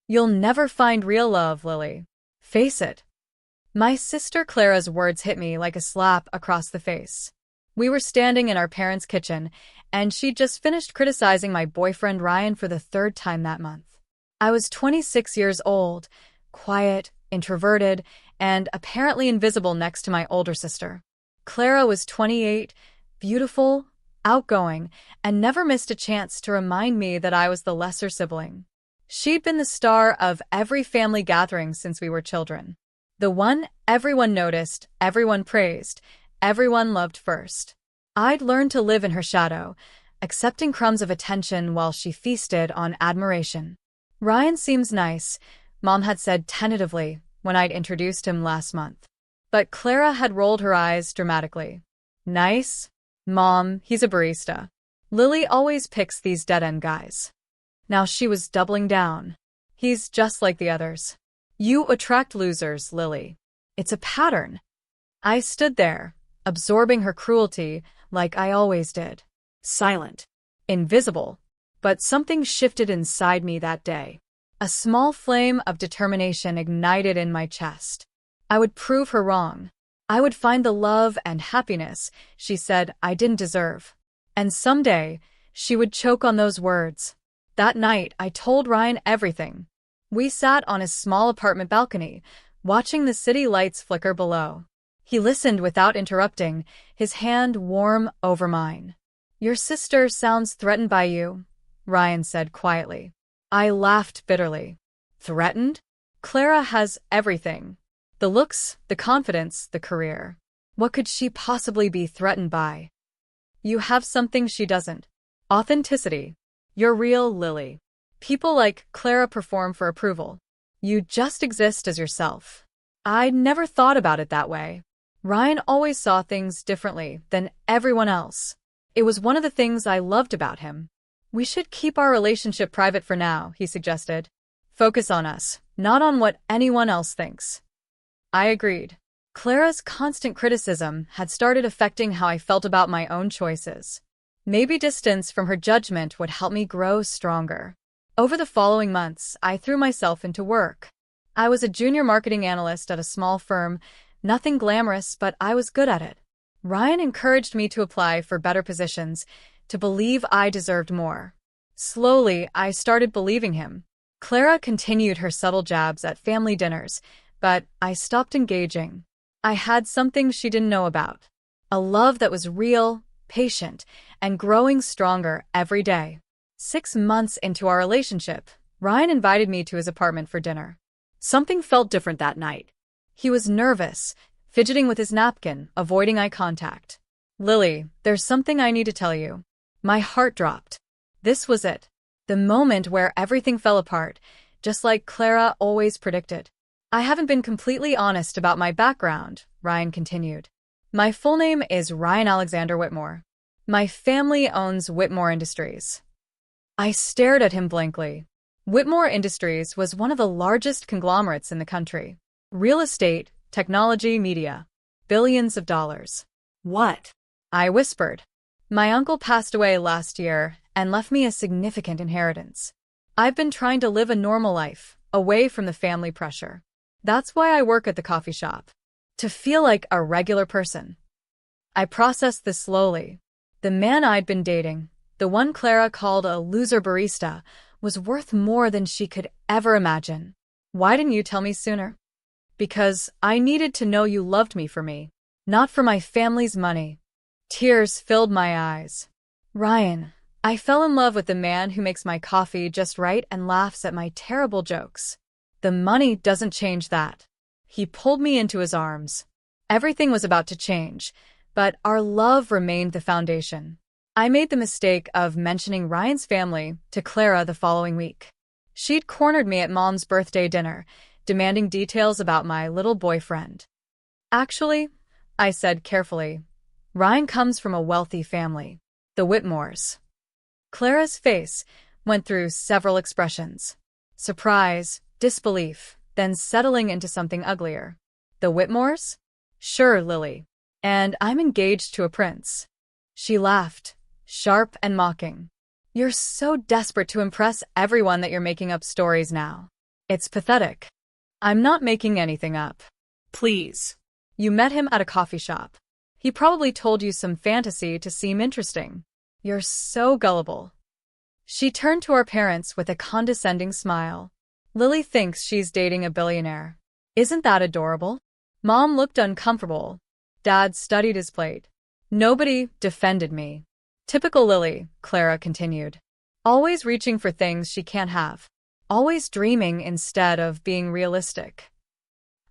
You'll never find real love, Lily. Face it. My sister Clara's words hit me like a slap across the face. We were standing in our parents' kitchen, and she'd just finished criticizing my boyfriend Ryan for the third time that month. I was 26 years old, quiet, introverted, and apparently invisible next to my older sister. Clara was 28, beautiful, outgoing, and never missed a chance to remind me that I was the lesser sibling. She'd been the star of every family gathering since we were children. The one everyone noticed, everyone praised, everyone loved first. I'd learned to live in her shadow, accepting crumbs of attention while she feasted on admiration. Ryan seems nice, Mom had said tentatively when I'd introduced him last month. But Clara had rolled her eyes dramatically. Nice? Mom, he's a barista. Lily always picks these dead-end guys. Now she was doubling down. He's just like the others. You attract losers, Lily. It's a pattern. I stood there, absorbing her cruelty like I always did. Silent. Invisible. But something shifted inside me that day. A small flame of determination ignited in my chest. I would prove her wrong. I would find the love and happiness she said I didn't deserve. And someday, she would choke on those words. That night, I told Ryan everything. We sat on his small apartment balcony, watching the city lights flicker below. He listened without interrupting, his hand warm over mine. Your sister sounds threatened by you, Ryan said quietly. I laughed bitterly. Threatened? Clara has everything. The looks, the confidence, the career. What could she possibly be threatened by? You have something she doesn't. Authenticity. You're real, Lily. People like Clara perform for approval. You just exist as yourself. I'd never thought about it that way. Ryan always saw things differently than everyone else. It was one of the things I loved about him. We should keep our relationship private for now, he suggested. Focus on us, not on what anyone else thinks. I agreed. Clara's constant criticism had started affecting how I felt about my own choices. Maybe distance from her judgment would help me grow stronger. Over the following months, I threw myself into work. I was a junior marketing analyst at a small firm, nothing glamorous, but I was good at it. Ryan encouraged me to apply for better positions, to believe I deserved more. Slowly, I started believing him. Clara continued her subtle jabs at family dinners, but I stopped engaging. I had something she didn't know about. A love that was real, patient, and growing stronger every day. 6 months into our relationship, Ryan invited me to his apartment for dinner. Something felt different that night. He was nervous, fidgeting with his napkin, avoiding eye contact. Lily, there's something I need to tell you. My heart dropped. This was it. The moment where everything fell apart, just like Clara always predicted. I haven't been completely honest about my background, Ryan continued. My full name is Ryan Alexander Whitmore. My family owns Whitmore Industries. I stared at him blankly. Whitmore Industries was one of the largest conglomerates in the country. Real estate, technology, media. Billions of dollars. What? I whispered. My uncle passed away last year and left me a significant inheritance. I've been trying to live a normal life, away from the family pressure. That's why I work at the coffee shop. To feel like a regular person. I processed this slowly. The man I'd been dating, the one Clara called a loser barista, was worth more than she could ever imagine. Why didn't you tell me sooner? Because I needed to know you loved me for me, not for my family's money. Tears filled my eyes. Ryan, I fell in love with the man who makes my coffee just right and laughs at my terrible jokes. The money doesn't change that. He pulled me into his arms. Everything was about to change, but our love remained the foundation. I made the mistake of mentioning Ryan's family to Clara the following week. She'd cornered me at Mom's birthday dinner, demanding details about my little boyfriend. Actually, I said carefully, Ryan comes from a wealthy family, the Whitmores. Clara's face went through several expressions. Surprise, disbelief, then settling into something uglier. The Whitmores? Sure, Lily. And I'm engaged to a prince. She laughed, sharp and mocking. You're so desperate to impress everyone that you're making up stories now. It's pathetic. I'm not making anything up. Please. You met him at a coffee shop. He probably told you some fantasy to seem interesting. You're so gullible. She turned to our parents with a condescending smile. Lily thinks she's dating a billionaire. Isn't that adorable? Mom looked uncomfortable. Dad studied his plate. Nobody defended me. Typical Lily, Clara continued. Always reaching for things she can't have. Always dreaming instead of being realistic.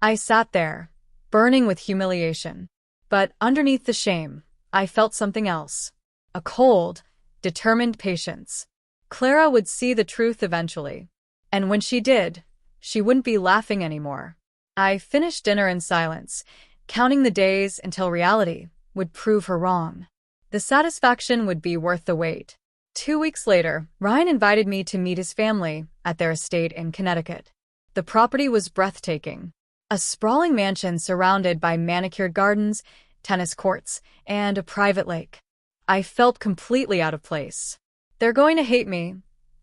I sat there, burning with humiliation. But underneath the shame, I felt something else. A cold, determined patience. Clara would see the truth eventually. And when she did, she wouldn't be laughing anymore. I finished dinner in silence, counting the days until reality would prove her wrong. The satisfaction would be worth the wait. 2 weeks later, Ryan invited me to meet his family at their estate in Connecticut. The property was breathtaking. A sprawling mansion surrounded by manicured gardens, tennis courts, and a private lake. I felt completely out of place. They're going to hate me,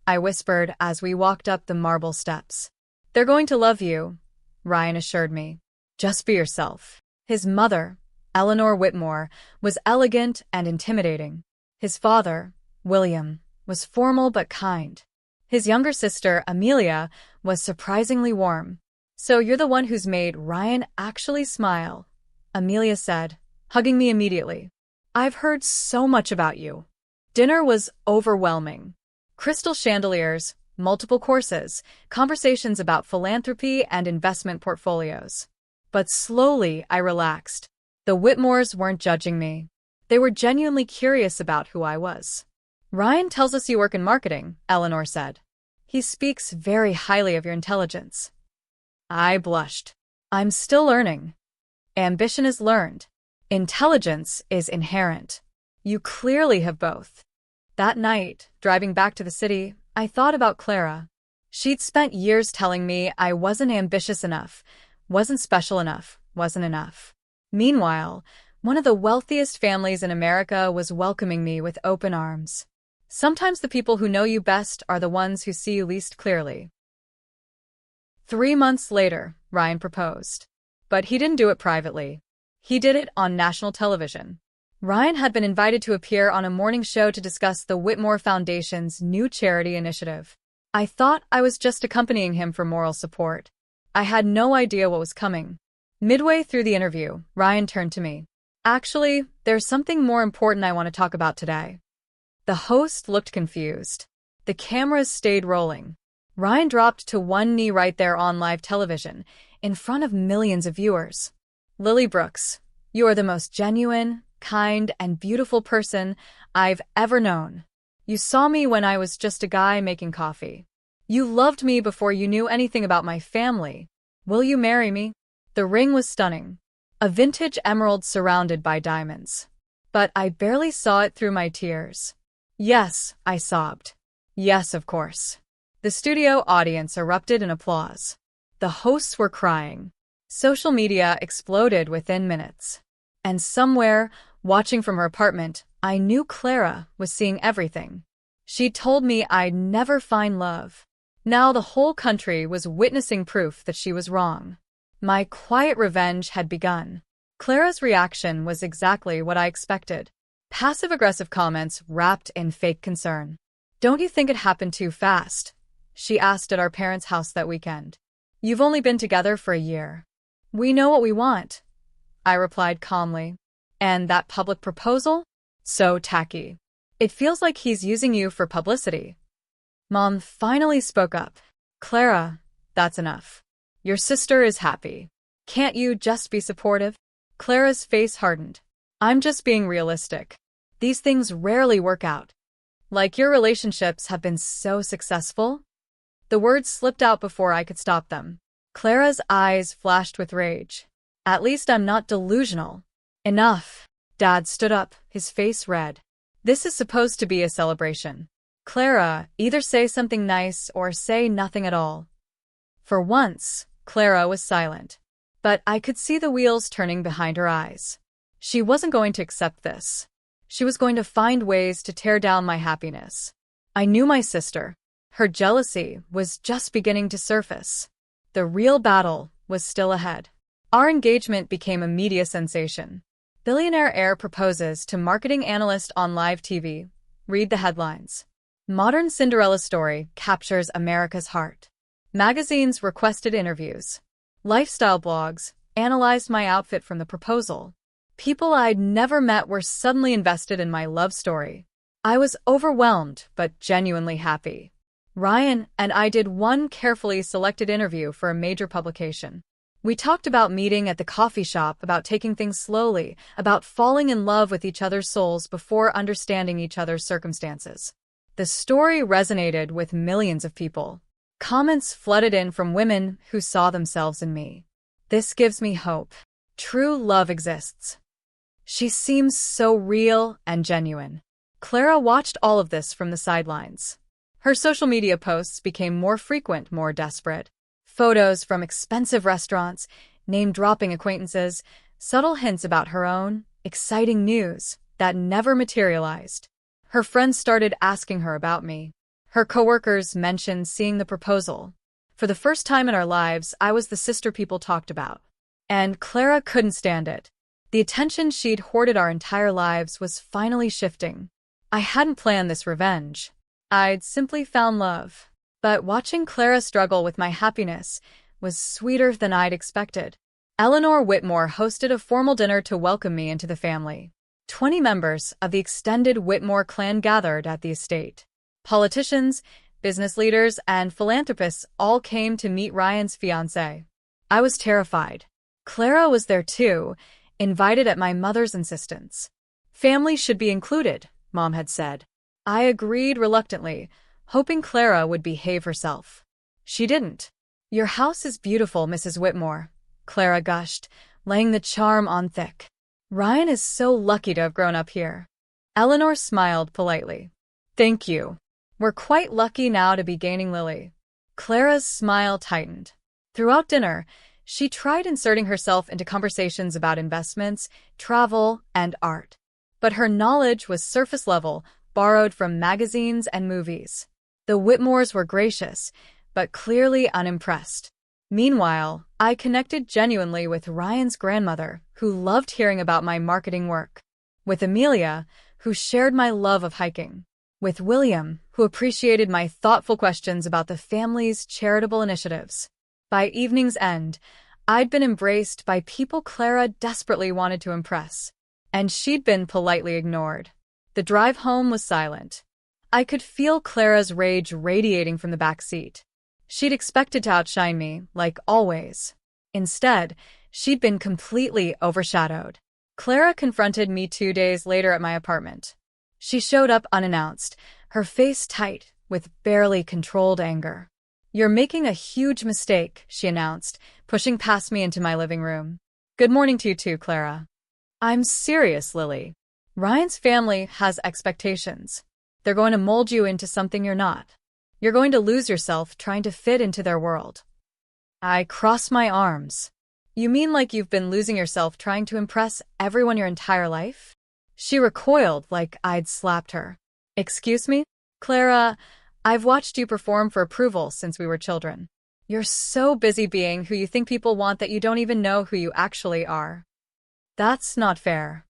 I whispered as we walked up the marble steps. They're going to love you, Ryan assured me. Just be yourself. His mother, Eleanor Whitmore, was elegant and intimidating. His father, William, was formal but kind. His younger sister, Amelia, was surprisingly warm. So you're the one who's made Ryan actually smile, Amelia said, hugging me immediately. I've heard so much about you. Dinner was overwhelming. Crystal chandeliers, multiple courses, conversations about philanthropy and investment portfolios. But slowly I relaxed. The Whitmores weren't judging me. They were genuinely curious about who I was. Ryan tells us you work in marketing, Eleanor said. He speaks very highly of your intelligence. I blushed. I'm still learning. Ambition is learned. Intelligence is inherent. You clearly have both. That night, driving back to the city, I thought about Clara. She'd spent years telling me I wasn't ambitious enough, wasn't special enough, wasn't enough. Meanwhile, one of the wealthiest families in America was welcoming me with open arms. Sometimes the people who know you best are the ones who see you least clearly. 3 months later, Ryan proposed. But he didn't do it privately. He did it on national television. Ryan had been invited to appear on a morning show to discuss the Whitmore Foundation's new charity initiative. I thought I was just accompanying him for moral support. I had no idea what was coming. Midway through the interview, Ryan turned to me. Actually, there's something more important I want to talk about today. The host looked confused. The cameras stayed rolling. Ryan dropped to one knee right there on live television, in front of millions of viewers. Lily Brooks, you are the most genuine, kind, and beautiful person I've ever known. You saw me when I was just a guy making coffee. You loved me before you knew anything about my family. Will you marry me? The ring was stunning. A vintage emerald surrounded by diamonds. But I barely saw it through my tears. Yes, I sobbed. Yes, of course. The studio audience erupted in applause. The hosts were crying. Social media exploded within minutes. And somewhere, watching from her apartment, I knew Clara was seeing everything. She told me I'd never find love. Now the whole country was witnessing proof that she was wrong. My quiet revenge had begun. Clara's reaction was exactly what I expected. Passive-aggressive comments wrapped in fake concern. Don't you think it happened too fast? She asked at our parents' house that weekend. You've only been together for a year. We know what we want, I replied calmly. And that public proposal? So tacky. It feels like he's using you for publicity. Mom finally spoke up. Clara, that's enough. Your sister is happy. Can't you just be supportive? Clara's face hardened. I'm just being realistic. These things rarely work out. Like your relationships have been so successful. The words slipped out before I could stop them. Clara's eyes flashed with rage. At least I'm not delusional. Enough. Dad stood up, his face red. This is supposed to be a celebration. Clara, either say something nice or say nothing at all. For once, Clara was silent. But I could see the wheels turning behind her eyes. She wasn't going to accept this. She was going to find ways to tear down my happiness. I knew my sister. Her jealousy was just beginning to surface. The real battle was still ahead. Our engagement became a media sensation. Billionaire heir proposes to marketing analyst on live TV. Read the headlines. Modern Cinderella story captures America's heart. Magazines requested interviews. Lifestyle blogs analyzed my outfit from the proposal. People I'd never met were suddenly invested in my love story. I was overwhelmed but genuinely happy. Ryan and I did one carefully selected interview for a major publication. We talked about meeting at the coffee shop, about taking things slowly, about falling in love with each other's souls before understanding each other's circumstances. The story resonated with millions of people. Comments flooded in from women who saw themselves in me. This gives me hope. True love exists. She seems so real and genuine. Clara watched all of this from the sidelines. Her social media posts became more frequent, more desperate. Photos from expensive restaurants, name-dropping acquaintances, subtle hints about her own, exciting news that never materialized. Her friends started asking her about me. Her coworkers mentioned seeing the proposal. For the first time in our lives, I was the sister people talked about. And Clara couldn't stand it. The attention she'd hoarded our entire lives was finally shifting. I hadn't planned this revenge. I'd simply found love. But watching Clara struggle with my happiness was sweeter than I'd expected. Eleanor Whitmore hosted a formal dinner to welcome me into the family. 20 members of the extended Whitmore clan gathered at the estate. Politicians, business leaders, and philanthropists all came to meet Ryan's fiancée. I was terrified. Clara was there too, invited at my mother's insistence. Family should be included, Mom had said. I agreed reluctantly, hoping Clara would behave herself. She didn't. Your house is beautiful, Mrs. Whitmore, Clara gushed, laying the charm on thick. Ryan is so lucky to have grown up here. Eleanor smiled politely. Thank you. We're quite lucky now to be gaining Lily. Clara's smile tightened. Throughout dinner, she tried inserting herself into conversations about investments, travel, and art. But her knowledge was surface level, borrowed from magazines and movies. The Whitmores were gracious, but clearly unimpressed. Meanwhile, I connected genuinely with Ryan's grandmother, who loved hearing about my marketing work. With Amelia, who shared my love of hiking. With William, who appreciated my thoughtful questions about the family's charitable initiatives. By evening's end, I'd been embraced by people Clara desperately wanted to impress. And she'd been politely ignored. The drive home was silent. I could feel Clara's rage radiating from the back seat. She'd expected to outshine me, like always. Instead, she'd been completely overshadowed. Clara confronted me 2 days later at my apartment. She showed up unannounced, her face tight, with barely controlled anger. You're making a huge mistake, she announced, pushing past me into my living room. Good morning to you too, Clara. I'm serious, Lily. Ryan's family has expectations. They're going to mold you into something you're not. You're going to lose yourself trying to fit into their world. I crossed my arms. You mean like you've been losing yourself trying to impress everyone your entire life? She recoiled like I'd slapped her. Excuse me? Clara, I've watched you perform for approval since we were children. You're so busy being who you think people want that you don't even know who you actually are. That's not fair.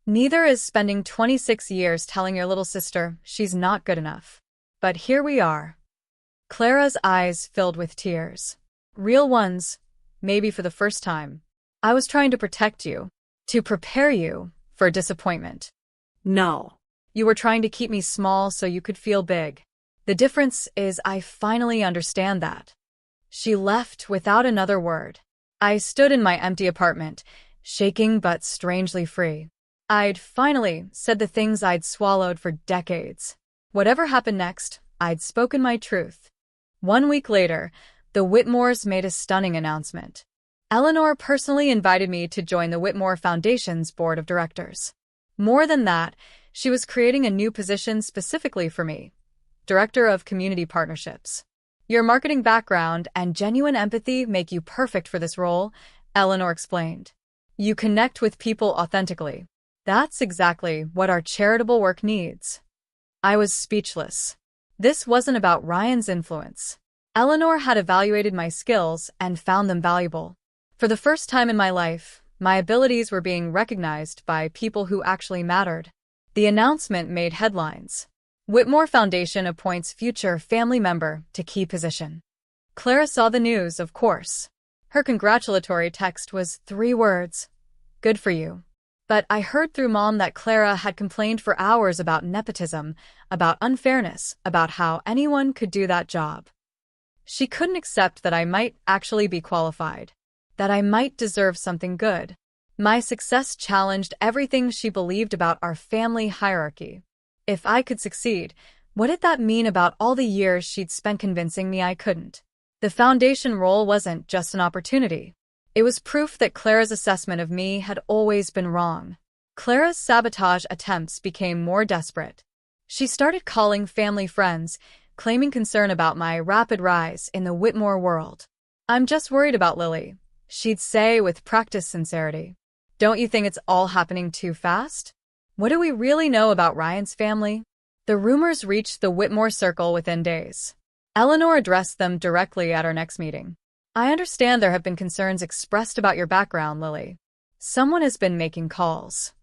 Neither is spending 26 years telling your little sister she's not good enough. But here we are. Clara's eyes filled with tears. Real ones, maybe for the first time. I was trying to protect you, to prepare you for disappointment. No. You were trying to keep me small so you could feel big. The difference is I finally understand that. She left without another word. I stood in my empty apartment, shaking but strangely free. I'd finally said the things I'd swallowed for decades. Whatever happened next, I'd spoken my truth. 1 week later, the Whitmores made a stunning announcement. Eleanor personally invited me to join the Whitmore Foundation's board of directors. More than that, she was creating a new position specifically for me, Director of Community Partnerships. Your marketing background and genuine empathy make you perfect for this role, Eleanor explained. You connect with people authentically. That's exactly what our charitable work needs. I was speechless. This wasn't about Ryan's influence. Eleanor had evaluated my skills and found them valuable. For the first time in my life, my abilities were being recognized by people who actually mattered. The announcement made headlines. Whitmore Foundation appoints future family member to key position. Clara saw the news, of course. Her congratulatory text was 3 words. Good for you. But I heard through Mom that Clara had complained for hours about nepotism, about unfairness, about how anyone could do that job. She couldn't accept that I might actually be qualified, that I might deserve something good. My success challenged everything she believed about our family hierarchy. If I could succeed, what did that mean about all the years she'd spent convincing me I couldn't? The foundation role wasn't just an opportunity. It was proof that Clara's assessment of me had always been wrong. Clara's sabotage attempts became more desperate. She started calling family friends, claiming concern about my rapid rise in the Whitmore world. "I'm just worried about Lily," she'd say with practiced sincerity. "Don't you think it's all happening too fast? What do we really know about Ryan's family?" The rumors reached the Whitmore circle within days. Eleanor addressed them directly at our next meeting. "I understand there have been concerns expressed about your background, Lily. Someone has been making calls."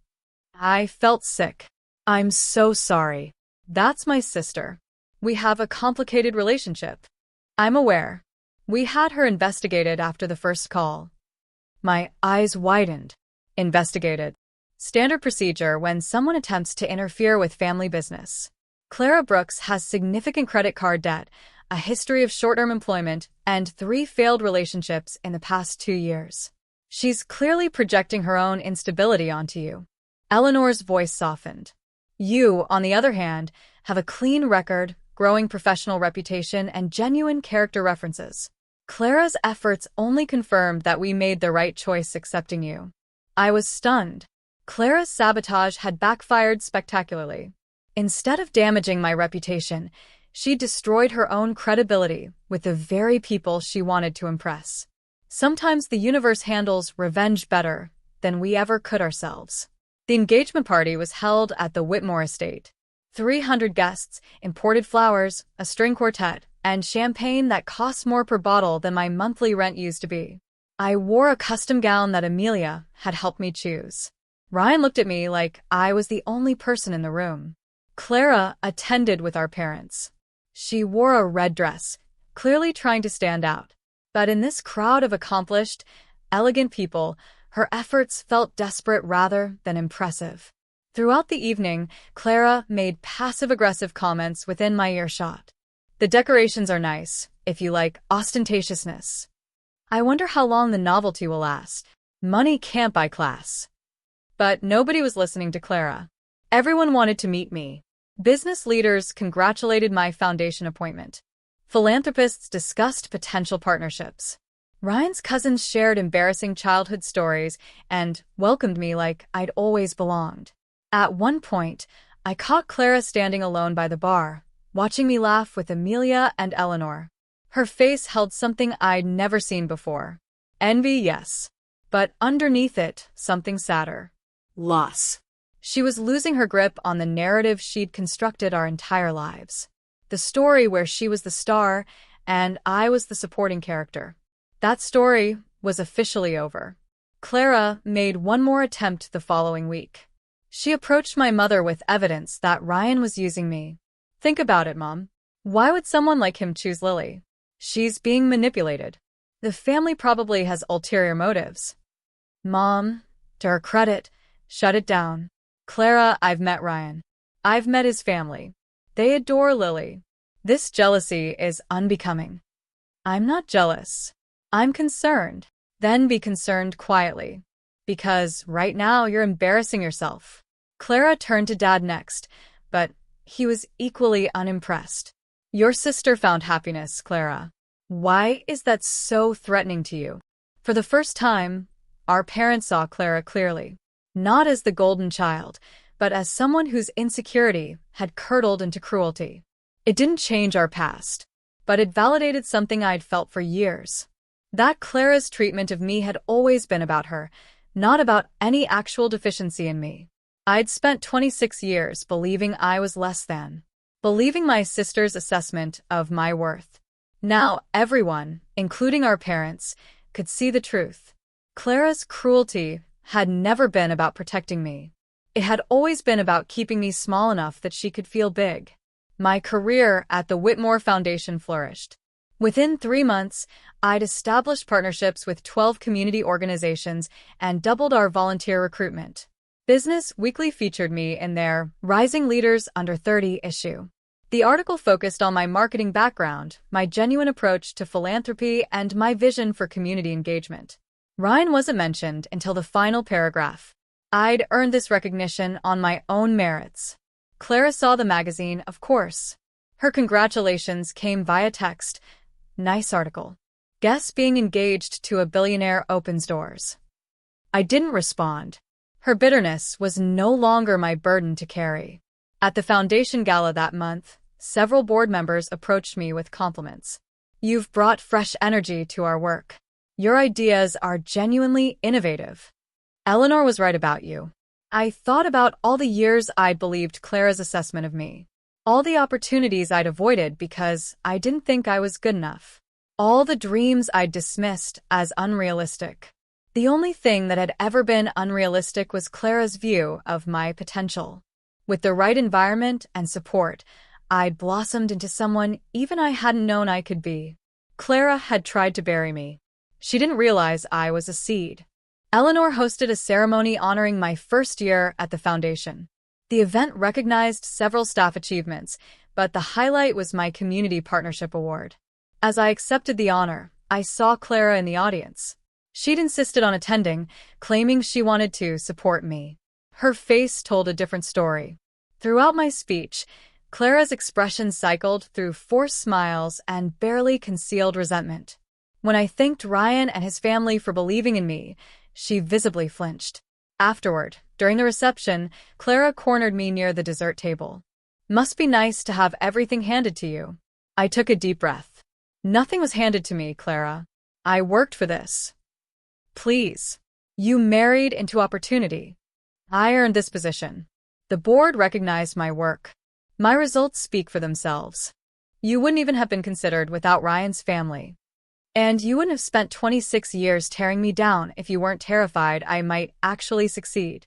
I felt sick. "I'm so sorry. That's my sister. We have a complicated relationship." "I'm aware. We had her investigated after the first call." My eyes widened. Investigated. Standard procedure when someone attempts to interfere with family business. Clara Brooks has significant credit card debt, a history of short-term employment, and 3 failed relationships in the past 2 years. She's clearly projecting her own instability onto you. Eleanor's voice softened. You, on the other hand, have a clean record, growing professional reputation, and genuine character references. Clara's efforts only confirmed that we made the right choice accepting you. I was stunned. Clara's sabotage had backfired spectacularly. Instead of damaging my reputation, she destroyed her own credibility with the very people she wanted to impress. Sometimes the universe handles revenge better than we ever could ourselves. The engagement party was held at the Whitmore estate. 300 guests, imported flowers, a string quartet, and champagne that cost more per bottle than my monthly rent used to be. I wore a custom gown that Amelia had helped me choose. Ryan looked at me like I was the only person in the room. Clara attended with our parents. She wore a red dress, clearly trying to stand out. But in this crowd of accomplished, elegant people, her efforts felt desperate rather than impressive. Throughout the evening, Clara made passive-aggressive comments within my earshot. "The decorations are nice, if you like ostentatiousness. I wonder how long the novelty will last. Money can't buy class." But nobody was listening to Clara. Everyone wanted to meet me. Business leaders congratulated my foundation appointment. Philanthropists discussed potential partnerships. Ryan's cousins shared embarrassing childhood stories and welcomed me like I'd always belonged. At one point, I caught Clara standing alone by the bar, watching me laugh with Amelia and Eleanor. Her face held something I'd never seen before. Envy, yes. But underneath it, something sadder. Loss. She was losing her grip on the narrative she'd constructed our entire lives. The story where she was the star and I was the supporting character. That story was officially over. Clara made one more attempt the following week. She approached my mother with evidence that Ryan was using me. "Think about it, Mom. Why would someone like him choose Lily? She's being manipulated. The family probably has ulterior motives." Mom, to her credit, shut it down. "Clara, I've met Ryan. I've met his family. They adore Lily. This jealousy is unbecoming." "I'm not jealous. I'm concerned." "Then be concerned quietly. Because right now you're embarrassing yourself." Clara turned to Dad next, but he was equally unimpressed. "Your sister found happiness, Clara. Why is that so threatening to you?" For the first time, our parents saw Clara clearly. Not as the golden child, but as someone whose insecurity had curdled into cruelty. It didn't change our past, but it validated something I'd felt for years. That Clara's treatment of me had always been about her, not about any actual deficiency in me. I'd spent 26 years believing I was less than. believing my sister's assessment of my worth. Now everyone, including our parents, could see the truth. Clara's cruelty had never been about protecting me. It had always been about keeping me small enough that she could feel big. My career at the Whitmore Foundation flourished. Within 3 months, I'd established partnerships with 12 community organizations and doubled our volunteer recruitment. Business Weekly featured me in their Rising Leaders Under 30 issue. The article focused on my marketing background, my genuine approach to philanthropy, and my vision for community engagement. Ryan wasn't mentioned until the final paragraph. I'd earned this recognition on my own merits. Clara saw the magazine, of course. Her congratulations came via text. Nice article. Guess being engaged to a billionaire opens doors. I didn't respond. Her bitterness was no longer my burden to carry. At the foundation gala that month, several board members approached me with compliments. You've brought fresh energy to our work. Your ideas are genuinely innovative. Eleanor was right about you. I thought about all the years I'd believed Clara's assessment of me. All the opportunities I'd avoided because I didn't think I was good enough. All the dreams I'd dismissed as unrealistic. The only thing that had ever been unrealistic was Clara's view of my potential. With the right environment and support, I'd blossomed into someone even I hadn't known I could be. Clara had tried to bury me. She didn't realize I was a seed. Eleanor hosted a ceremony honoring my first year at the foundation. The event recognized several staff achievements, but the highlight was my Community Partnership Award. As I accepted the honor, I saw Clara in the audience. She'd insisted on attending, claiming she wanted to support me. Her face told a different story. Throughout my speech, Clara's expression cycled through forced smiles and barely concealed resentment. When I thanked Ryan and his family for believing in me, she visibly flinched. Afterward, during the reception, Clara cornered me near the dessert table. Must be nice to have everything handed to you. I took a deep breath. Nothing was handed to me, Clara. I worked for this. Please. You married into opportunity. I earned this position. The board recognized my work. My results speak for themselves. You wouldn't even have been considered without Ryan's family. And you wouldn't have spent 26 years tearing me down if you weren't terrified I might actually succeed.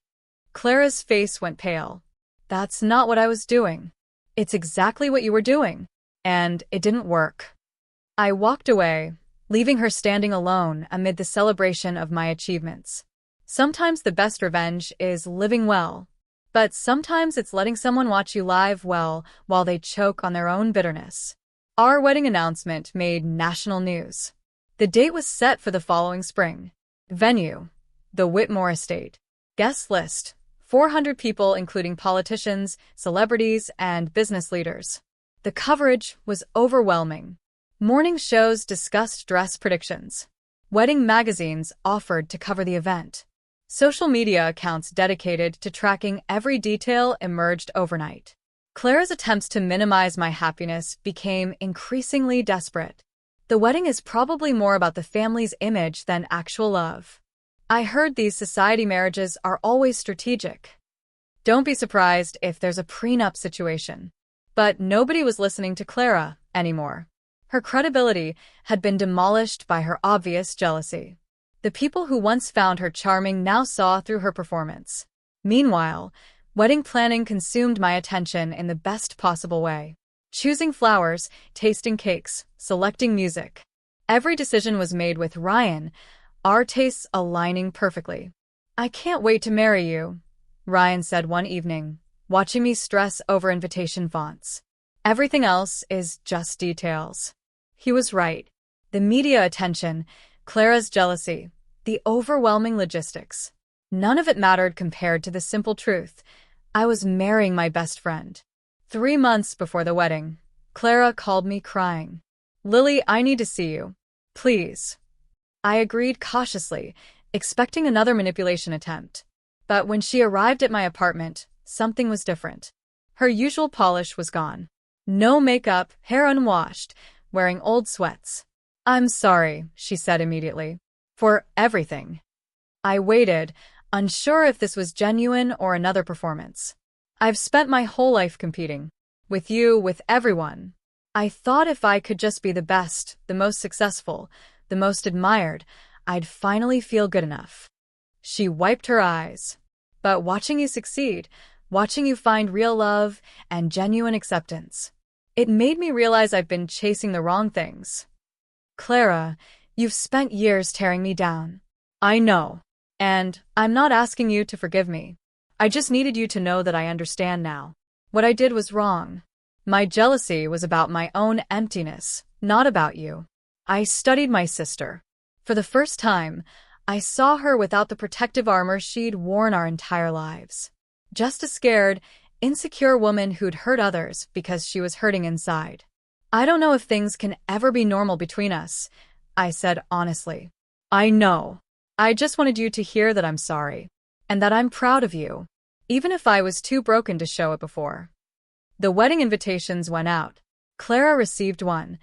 Clara's face went pale. That's not what I was doing. It's exactly what you were doing. And it didn't work. I walked away, leaving her standing alone amid the celebration of my achievements. Sometimes the best revenge is living well, but sometimes it's letting someone watch you live well while they choke on their own bitterness. Our wedding announcement made national news. The date was set for the following spring. Venue: the Whitmore Estate. Guest list: 400 people including politicians, celebrities, and business leaders. The coverage was overwhelming. Morning shows discussed dress predictions. Wedding magazines offered to cover the event. Social media accounts dedicated to tracking every detail emerged overnight. Clara's attempts to minimize my happiness became increasingly desperate. The wedding is probably more about the family's image than actual love. I heard these society marriages are always strategic. Don't be surprised if there's a prenup situation. But nobody was listening to Clara anymore. Her credibility had been demolished by her obvious jealousy. The people who once found her charming now saw through her performance. Meanwhile, wedding planning consumed my attention in the best possible way. Choosing flowers, tasting cakes, selecting music. Every decision was made with Ryan, our tastes aligning perfectly. I can't wait to marry you, Ryan said one evening, watching me stress over invitation fonts. Everything else is just details. He was right. The media attention, Clara's jealousy, the overwhelming logistics. None of it mattered compared to the simple truth. I was marrying my best friend. 3 months before the wedding, Clara called me crying. Lily, I need to see you. Please. I agreed cautiously, expecting another manipulation attempt. But when she arrived at my apartment, something was different. Her usual polish was gone. No makeup, hair unwashed, wearing old sweats. I'm sorry, she said immediately. For everything. I waited, unsure if this was genuine or another performance. I've spent my whole life competing. With you, with everyone. I thought if I could just be the best, the most successful, the most admired, I'd finally feel good enough. She wiped her eyes. But watching you succeed, watching you find real love and genuine acceptance, it made me realize I've been chasing the wrong things. Clara, you've spent years tearing me down. I know. And I'm not asking you to forgive me. I just needed you to know that I understand now. What I did was wrong. My jealousy was about my own emptiness, not about you. I studied my sister. For the first time, I saw her without the protective armor she'd worn our entire lives. Just a scared, insecure woman who'd hurt others because she was hurting inside. I don't know if things can ever be normal between us, I said honestly. I know. I just wanted you to hear that I'm sorry, and that I'm proud of you, even if I was too broken to show it before. The wedding invitations went out. Clara received one,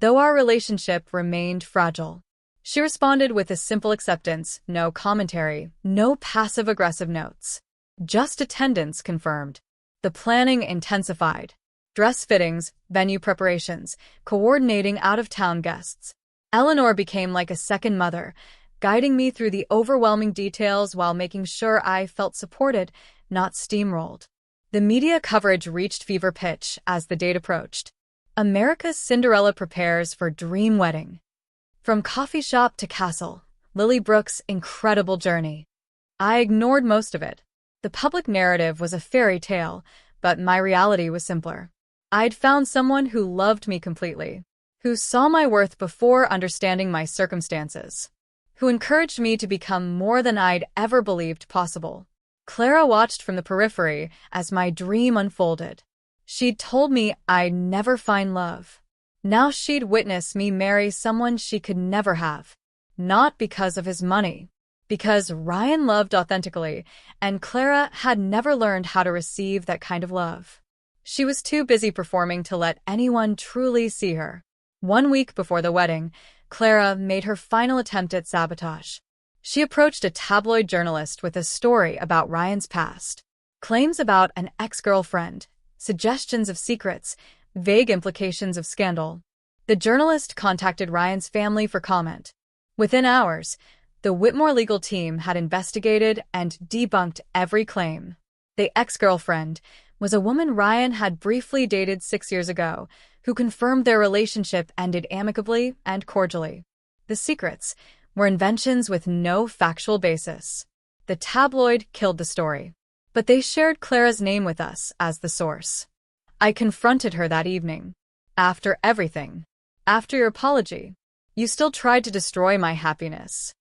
though our relationship remained fragile. She responded with a simple acceptance, no commentary, no passive-aggressive notes. Just attendance confirmed. The planning intensified. Dress fittings, venue preparations, coordinating out-of-town guests. Eleanor became like a second mother, guiding me through the overwhelming details while making sure I felt supported, not steamrolled. The media coverage reached fever pitch as the date approached. America's Cinderella prepares for dream wedding. From coffee shop to castle, Lily Brooks' incredible journey. I ignored most of it. The public narrative was a fairy tale, but my reality was simpler. I'd found someone who loved me completely, who saw my worth before understanding my circumstances, who encouraged me to become more than I'd ever believed possible. Clara watched from the periphery as my dream unfolded. She'd told me I'd never find love. Now she'd witness me marry someone she could never have. Not because of his money. Because Ryan loved authentically, and Clara had never learned how to receive that kind of love. She was too busy performing to let anyone truly see her. 1 week before the wedding, Clara made her final attempt at sabotage. She approached a tabloid journalist with a story about Ryan's past. Claims about an ex-girlfriend, suggestions of secrets, vague implications of scandal. The journalist contacted Ryan's family for comment. Within hours, the Whitmore legal team had investigated and debunked every claim. The ex-girlfriend was a woman Ryan had briefly dated 6 years ago, who confirmed their relationship ended amicably and cordially. The secrets were inventions with no factual basis. The tabloid killed the story. But they shared Clara's name with us as the source. I confronted her that evening. After everything, after your apology, you still tried to destroy my happiness.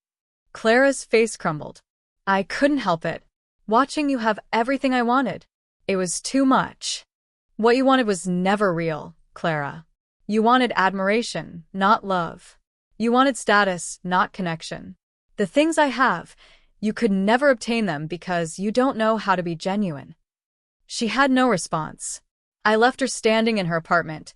Clara's face crumbled. I couldn't help it. Watching you have everything I wanted. It was too much. What you wanted was never real, Clara. You wanted admiration, not love. You wanted status, not connection. The things I have, you could never obtain them because you don't know how to be genuine. She had no response. I left her standing in her apartment,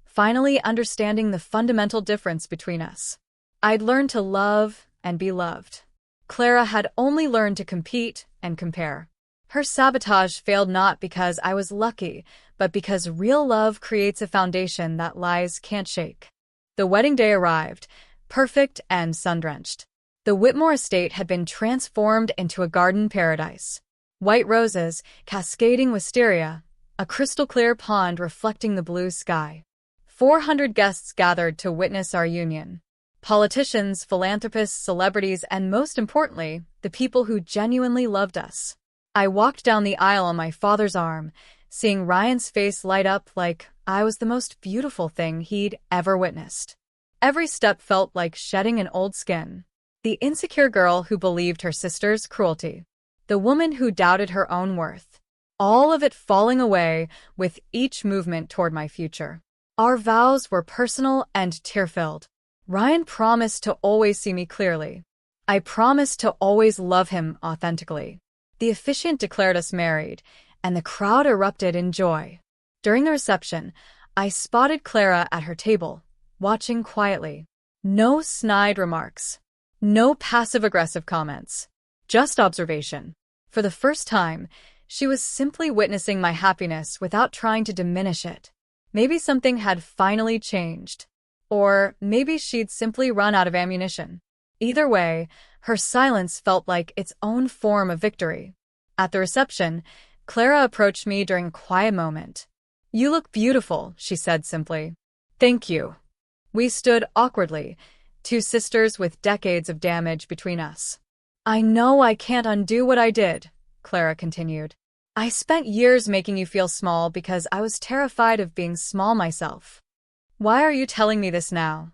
finally understanding the fundamental difference between us. I'd learned to love and be loved. Clara had only learned to compete and compare. Her sabotage failed not because I was lucky, but because real love creates a foundation that lies can't shake. The wedding day arrived, perfect and sun-drenched. The Whitmore estate had been transformed into a garden paradise. White roses, cascading wisteria, a crystal-clear pond reflecting the blue sky. 400 guests gathered to witness our union. Politicians, philanthropists, celebrities, and most importantly, the people who genuinely loved us. I walked down the aisle on my father's arm, seeing Ryan's face light up like I was the most beautiful thing he'd ever witnessed. Every step felt like shedding an old skin. The insecure girl who believed her sister's cruelty. The woman who doubted her own worth. All of it falling away with each movement toward my future. Our vows were personal and tear-filled. Ryan promised to always see me clearly. I promised to always love him authentically. The officiant declared us married, and the crowd erupted in joy. During the reception, I spotted Clara at her table, watching quietly. No snide remarks. No passive-aggressive comments. Just observation. For the first time, She was simply witnessing my happiness without trying to diminish it. Maybe something had finally changed. Or maybe she'd simply run out of ammunition. Either way, her silence felt like its own form of victory. At the reception, Clara approached me during a quiet moment. "You look beautiful," she said simply. "Thank you." We stood awkwardly, two sisters with decades of damage between us. "I know I can't undo what I did," Clara continued. "I spent years making you feel small because I was terrified of being small myself. Why are you telling me this now?"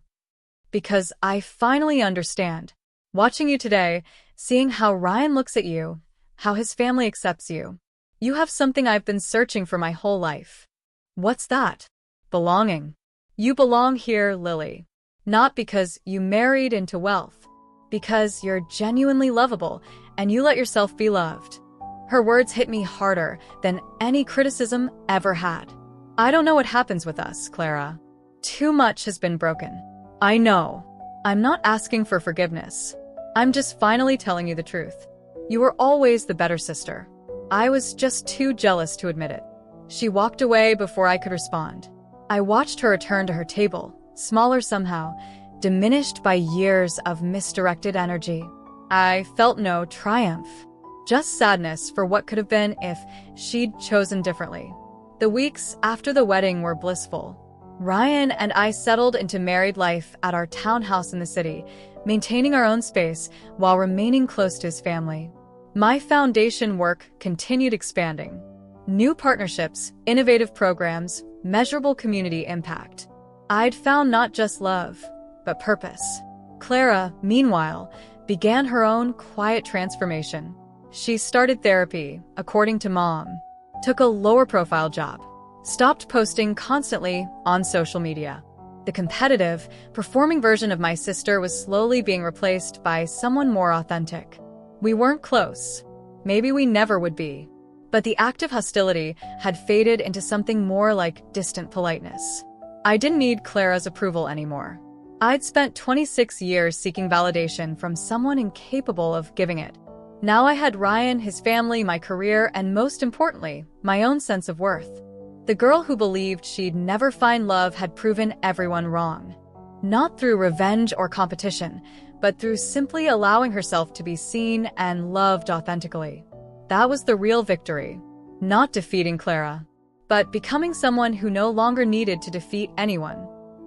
"Because I finally understand. Watching you today, seeing how Ryan looks at you, how his family accepts you. You have something I've been searching for my whole life." "What's that?" "Belonging. You belong here, Lily. Not because you married into wealth. Because you're genuinely lovable and you let yourself be loved." Her words hit me harder than any criticism ever had. "I don't know what happens with us, Clara. Too much has been broken. I know. I'm not asking for forgiveness. I'm just finally telling you the truth. You were always the better sister. I was just too jealous to admit it." She walked away before I could respond. I watched her return to her table, smaller somehow, diminished by years of misdirected energy. I felt no triumph, just sadness for what could have been if she'd chosen differently. The weeks after the wedding were blissful. Ryan and I settled into married life at our townhouse in the city, maintaining our own space while remaining close to his family. My foundation work continued expanding. New partnerships, innovative programs, measurable community impact. I'd found not just love, but purpose. Clara, meanwhile, began her own quiet transformation. She started therapy, according to Mom, took a lower-profile job, stopped posting constantly on social media. The competitive, performing version of my sister was slowly being replaced by someone more authentic. We weren't close. Maybe we never would be. But the active hostility had faded into something more like distant politeness. I didn't need Clara's approval anymore. I'd spent 26 years seeking validation from someone incapable of giving it. Now I had Ryan, his family, my career, and most importantly, my own sense of worth. The girl who believed she'd never find love had proven everyone wrong. Not through revenge or competition, but through simply allowing herself to be seen and loved authentically. That was the real victory. Not defeating Clara, but becoming someone who no longer needed to defeat anyone.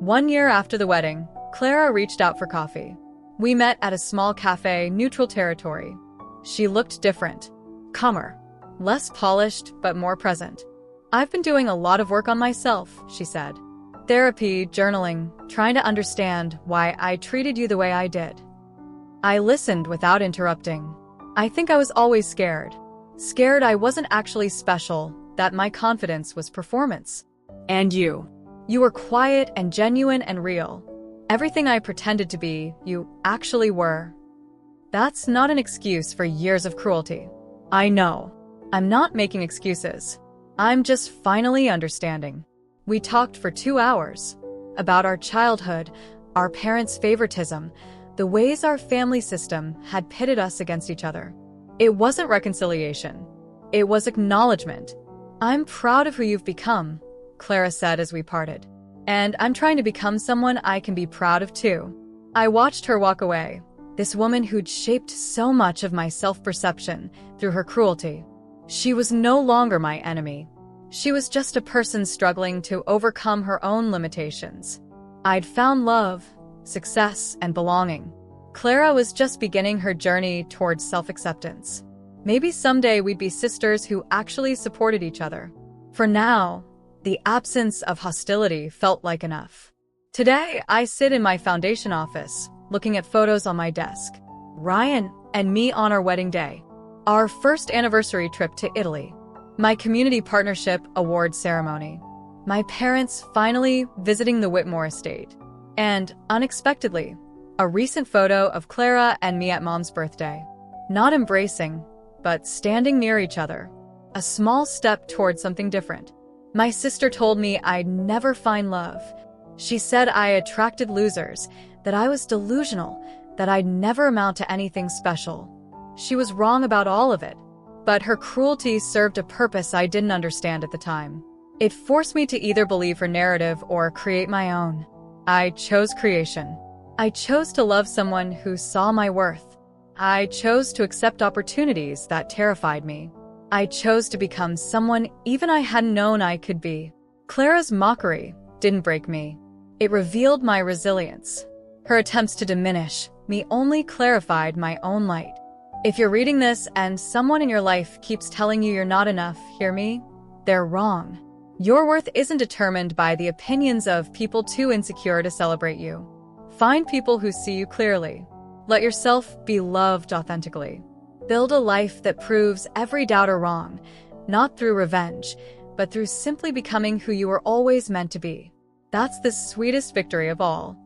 1 year after the wedding, Clara reached out for coffee. We met at a small cafe, neutral territory. She looked different, calmer, less polished, but more present. "I've been doing a lot of work on myself," she said. "Therapy, journaling, trying to understand why I treated you the way I did." I listened without interrupting. I think I was always scared. Scared I wasn't actually special, that my confidence was performance. "And you? You were quiet and genuine and real. Everything I pretended to be, you actually were." That's not an excuse for years of cruelty. I know. I'm not making excuses. I'm just finally understanding. We talked for 2 hours. About our childhood, our parents' favoritism, the ways our family system had pitted us against each other. It wasn't reconciliation. It was acknowledgement. "I'm proud of who you've become," Clara said as we parted. "And I'm trying to become someone I can be proud of too." I watched her walk away, this woman who'd shaped so much of my self-perception through her cruelty. She was no longer my enemy. She was just a person struggling to overcome her own limitations. I'd found love, success, and belonging. Clara was just beginning her journey towards self-acceptance. Maybe someday we'd be sisters who actually supported each other. For now, the absence of hostility felt like enough. Today, I sit in my foundation office, looking at photos on my desk. Ryan and me on our wedding day. Our first anniversary trip to Italy. My community partnership award ceremony. My parents finally visiting the Whitmore estate. And, unexpectedly, a recent photo of Clara and me at Mom's birthday. Not embracing, but standing near each other. A small step toward something different. My sister told me I'd never find love. She said I attracted losers, that I was delusional, that I'd never amount to anything special. She was wrong about all of it. But her cruelty served a purpose I didn't understand at the time. It forced me to either believe her narrative or create my own. I chose creation. I chose to love someone who saw my worth. I chose to accept opportunities that terrified me. I chose to become someone even I hadn't known I could be. Clara's mockery didn't break me. It revealed my resilience. Her attempts to diminish me only clarified my own light. If you're reading this and someone in your life keeps telling you you're not enough, hear me? They're wrong. Your worth isn't determined by the opinions of people too insecure to celebrate you. Find people who see you clearly. Let yourself be loved authentically. Build a life that proves every doubter wrong, not through revenge, but through simply becoming who you were always meant to be. That's the sweetest victory of all.